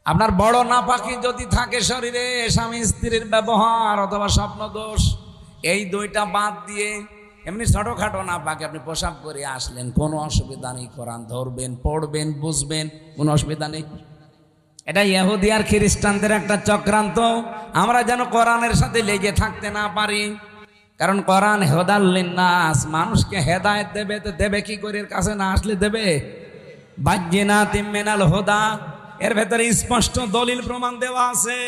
আপনার বড় নাপাকি যদি থাকে শরীরে, স্বামী স্ত্রীর ব্যবহার অথবা স্বপ্ন দোষ, এই দুইটা বাদ দিয়ে এমনি ছোটখাটো নাপাকি আপনি পোশাক করে আসলেন, কোনো অসুবিধা নেই। কোরআন ধরবেন, পড়বেন, বুঝবেন, কোনো অসুবিধা নেই। এটা ইহুদি আর খ্রিস্টানদের একটা চক্রান্ত, আমরা যেন কোরআনের সাথে লেগে থাকতে না পারি। কারণ কোরআন হুদাল লিন্নাস, মানুষকে হেদায়েত দেবে। তো দেবে কি করে? এর কাছে না আসলে দেবে? বায়্যিনাতিম মিনাল হুদা, এর ভেতরে স্পষ্ট দলিল প্রমাণ দেওয়া আছে।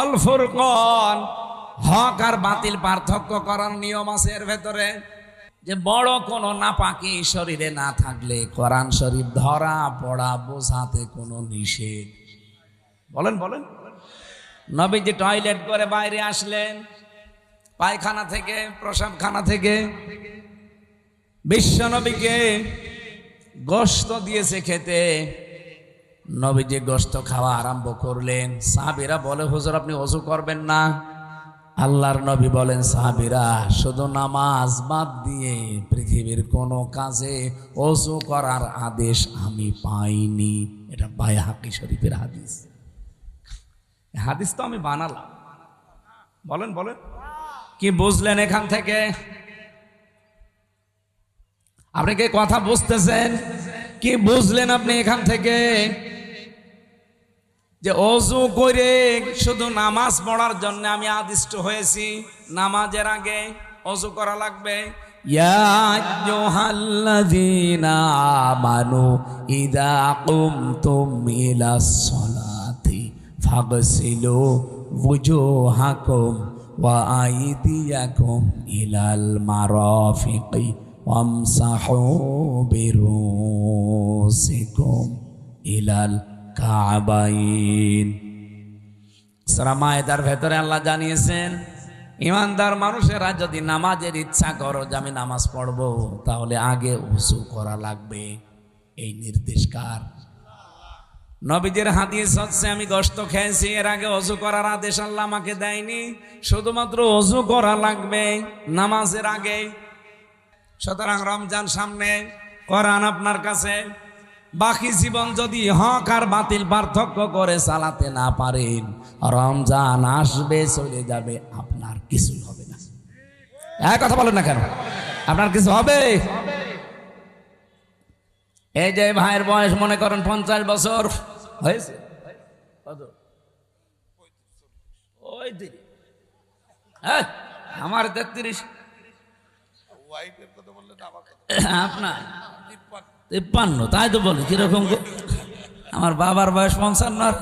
অল ফুরকান, হক আর বাতিল পার্থক্য করার নিয়ম আছে এর ভেতরে। যে বড় কোনো নাপাকি শরীরে না থাকলে কোরআন শরীফ ধরা পড়া বোঝাতে কোনো নিষেধ। বলেন বলেন। নবীজি টয়লেট করে বাইরে আসলেন, পায়খানা থেকে, প্রসাবখানা থেকে, বিশ্ব নবীকে গোশত দিয়েছে খেতে। নবীজি গোশত খাওয়া আরম্ভ করলেন। সাহাবীরা বলে, হুজুর আপনি ওযু করবেন না? আল্লাহর নবী বলেন, সাহাবীরা শুধু নামাজ বাদ দিয়ে পৃথিবীর কোনো কাজে ওযু করার আদেশ আমি পাইনি। এটা বাইহাকি শরীফের হাদিস। হাদিস তো আমি বানালাম। বলেন বলেন, কি বুঝলেন এখান থেকে? আপনি কি কথা বুঝতেছেন? কি বুঝলেন আপনি এখান থেকে? যে ওযু করে শুধু নামাজ পড়ার জন্য আমি আদিষ্ট হয়েছি, নামাজের আগে ওযু করা লাগবে। ইয়া আইয়ুহাল্লাযীনা আমানু ইযা কুমতুম ইলাস সালাতি ফাগসিলু ওয়ুজুহাকুম ওয়া আইদিয়াকুম ইলাল মারাফিকি ওয়ামসাহু বিরুসিকুম ইলাল কাবাইন। সূরা মায়েদার ভেতরে আল্লাহ জানিয়েছেন, ইমানদার মানুষেরা যদি নামাজের ইচ্ছা করো যে আমি নামাজ পড়বো, তাহলে আগে ওযু করা লাগবে। এই নির্দেশ কার? নবীজির হাদিস হচ্ছে, আমি গোশত খেয়েছি, এর আগে ওযু করার আদেশ আল্লাহ আমাকে দেয়নি। শুধুমাত্র ওযু করা লাগবে নামাজের আগে। সুতরাং রমজান সামনে, কোরআন আপনার কাছে, বাকি জীবন যদি হক আর বাতিল পার্থক্য করে চালাতে না পারেন, রমজান আসবে চলে যাবে, আপনার কিছুই হবে না। এক কথা বলেন না কেন? আপনার কিছু হবে? এই যে ভাইয়ের বয়স মনে করেন 50 বছর হয়েছে, আমার 33, আপনার 53। তাই তো বলি, কিরকম? আমার বাবার বয়স 55।